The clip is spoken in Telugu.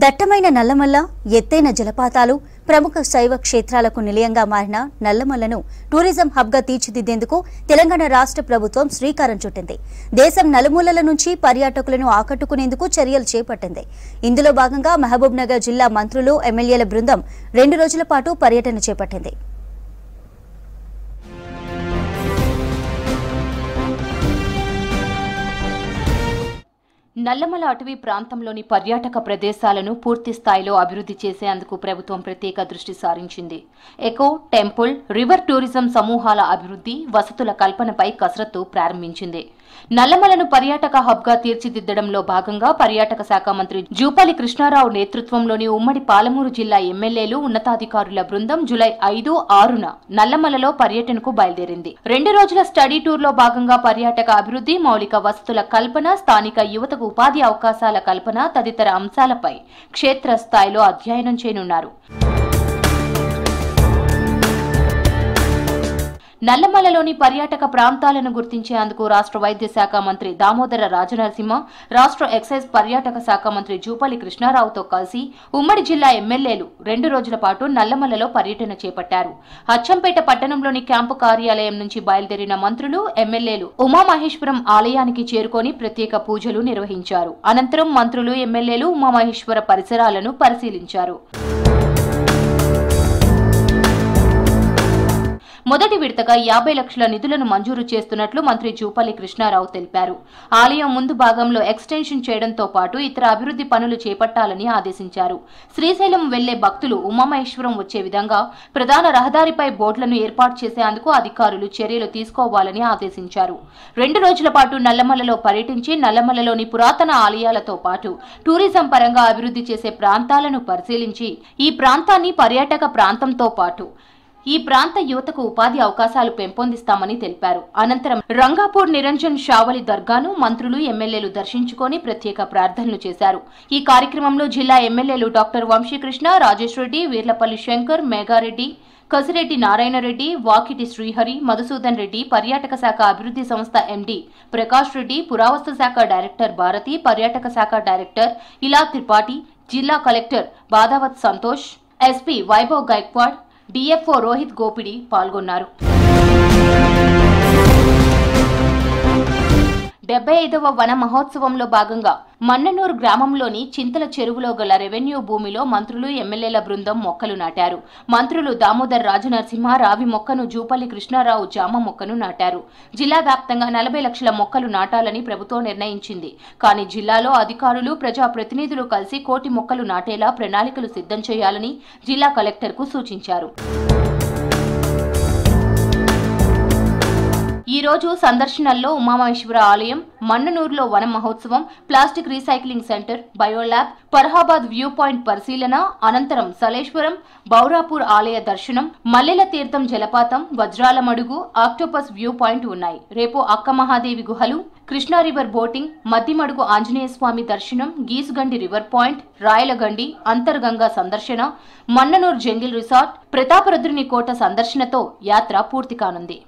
దట్టమైన నల్లమల్ల ఎత్తైన జలపాతాలు ప్రముఖ శైవ క్షేత్రాలకు నిలయంగా మారిన నల్లమల్లను టూరిజం హబ్గా తీర్చిదిద్దేందుకు తెలంగాణ రాష్ట్ర ప్రభుత్వం శ్రీకారం చుట్టింది. దేశం నలుమూలల నుంచి పర్యాటకులను ఆకట్టుకునేందుకు చర్యలు చేపట్టింది. ఇందులో భాగంగా మహబూబ్ నగర్ జిల్లా మంత్రులు, ఎమ్మెల్యేల బృందం 2 రోజుల పాటు పర్యటన చేపట్టింది. నల్లమల అటవీ ప్రాంతంలోని పర్యాటక ప్రదేశాలను పూర్తి స్థాయిలో అభివృద్ధి చేసేందుకు ప్రభుత్వం ప్రత్యేక దృష్టి సారించింది. ఎకో, టెంపుల్, రివర్ టూరిజం సమూహాల అభివృద్ధి, వసతుల కల్పనపై కసరత్తు ప్రారంభించింది. నల్లమలను పర్యాటక హబ్గా తీర్చిదిద్దడంలో భాగంగా పర్యాటక శాఖ మంత్రి జూపల్లి కృష్ణారావు నేతృత్వంలోని ఉమ్మడి పాలమూరు జిల్లా ఎమ్మెల్యేలు, ఉన్నతాధికారుల బృందం జూలై 5, 6న నల్లమలలో పర్యటనకు బయలుదేరింది. 2 రోజుల స్టడీ టూర్లో భాగంగా పర్యాటక అభివృద్ధి, మౌలిక వసతుల కల్పన, స్థానిక యువతకు ఉపాధి అవకాశాల కల్పన తదితర అంశాలపై క్షేత్రస్థాయిలో అధ్యయనం చేయనున్నారు. నల్లమలలోని పర్యాటక ప్రాంతాలను గుర్తించేందుకు రాష్ట్ర వైద్య శాఖ మంత్రి దామోదర రాజనరసింహ, రాష్ట్ర ఎక్సైజ్ పర్యాటక శాఖ మంత్రి జూపల్లి కృష్ణారావుతో కలిసి ఉమ్మడి జిల్లా ఎమ్మెల్యేలు 2 రోజుల పాటు నల్లమలలో పర్యటన చేపట్టారు. అచ్చంపేట పట్టణంలోని క్యాంపు కార్యాలయం నుంచి బయలుదేరిన మంత్రులు, ఎమ్మెల్యేలు ఉమామహేశ్వరం ఆలయానికి చేరుకొని ప్రత్యేక పూజలు నిర్వహించారు. అనంతరం మంత్రులు, ఎమ్మెల్యేలు ఉమామహేశ్వర పరిసరాలను పరిశీలించారు. మొదటి విడతగా 50 లక్షల నిధులను మంజూరు చేస్తున్నట్లు మంత్రి జూపల్లి కృష్ణారావు తెలిపారు. ఆలయం ముందు భాగంలో ఎక్స్టెన్షన్ చేయడంతో పాటు ఇతర అభివృద్ధి పనులు చేపట్టాలని ఆదేశించారు. శ్రీశైలం వెళ్లే భక్తులు ఉమామహేశ్వరం వచ్చే విధంగా ప్రధాన రహదారిపై బోర్డులను ఏర్పాటు చేసేందుకు అధికారులు చర్యలు తీసుకోవాలని ఆదేశించారు. 2 రోజుల పాటు నల్లమలలో పర్యటించి నల్లమలలోని పురాతన ఆలయాలతో పాటు టూరిజం పరంగా అభివృద్ధి చేసే ప్రాంతాలను పరిశీలించి ఈ ప్రాంతాన్ని పర్యాటక ప్రాంతంతో పాటు ఈ ప్రాంత యువతకు ఉపాధి అవకాశాలు పెంపొందిస్తామని తెలిపారు. అనంతరం రంగాపూర్ నిరంజన్ షావలి దర్గాను మంత్రులు, ఎమ్మెల్యేలు దర్శించుకొని ప్రత్యేక ప్రార్థనలు చేశారు. ఈ కార్యక్రమంలో జిల్లా ఎమ్మెల్యేలు డాక్టర్ వంశీకృష్ణ, రాజేష్ రెడ్డి, వీర్లపల్లి శంకర్, మేఘారెడ్డి, కసిరెడ్డి నారాయణరెడ్డి, వాకిటి శ్రీహరి, మధుసూదన్ రెడ్డి, పర్యాటక శాఖ అభివృద్ధి సంస్థ ఎండీ ప్రకాష్ రెడ్డి, పురావస్తు శాఖ డైరెక్టర్ భారతి, పర్యాటక శాఖ డైరెక్టర్ ఇలా త్రిపాఠి, జిల్లా collector Badavath Santosh, SP Vaibhav Gaikwad, DFO Rohit Gopidi పాల్గొన్నారు. 75వ వన మహోత్సవంలో భాగంగా మన్ననూరు గ్రామంలోని చింతల చెరువులో గల రెవెన్యూ భూమిలో మంత్రులు, ఎమ్మెల్యేల బృందం మొక్కలు నాటారు. మంత్రులు దామోదర్ రాజనరసింహ రావి మొక్కను, జూపల్లి కృష్ణారావు జామ మొక్కను నాటారు. జిల్లా వ్యాప్తంగా 40 లక్షల మొక్కలు నాటాలని ప్రభుత్వం నిర్ణయించింది. కానీ జిల్లాలో అధికారులు, ప్రజాప్రతినిధులు కలిసి 1 కోటి మొక్కలు నాటేలా ప్రణాళికలు సిద్ధం చేయాలని జిల్లా కలెక్టర్కు సూచించారు. ఈ రోజు సందర్శనల్లో ఉమామహేశ్వర ఆలయం, మన్ననూరులో వన మహోత్సవం, plastic recycling centre, biolab, Farahabad view point పరిశీలన, అనంతరం సలేశ్వరం, బౌరాపూర్ ఆలయ దర్శనం, మల్లెల తీర్థం జలపాతం, వజ్రాల మడుగు, ఆక్టోపస్ వ్యూ పాయింట్ ఉన్నాయి. రేపు అక్క మహాదేవి గుహలు, కృష్ణా రివర్ బోటింగ్, మద్దిమడుగు ఆంజనేయ స్వామి దర్శనం, గీసుగండి రివర్ పాయింట్, రాయలగండి, అంతర్గంగా సందర్శన, మన్ననూరు జంగిల్ రిసార్ట్, ప్రతాపరుద్రుని కోట సందర్శనతో యాత్ర పూర్తి కానుంది.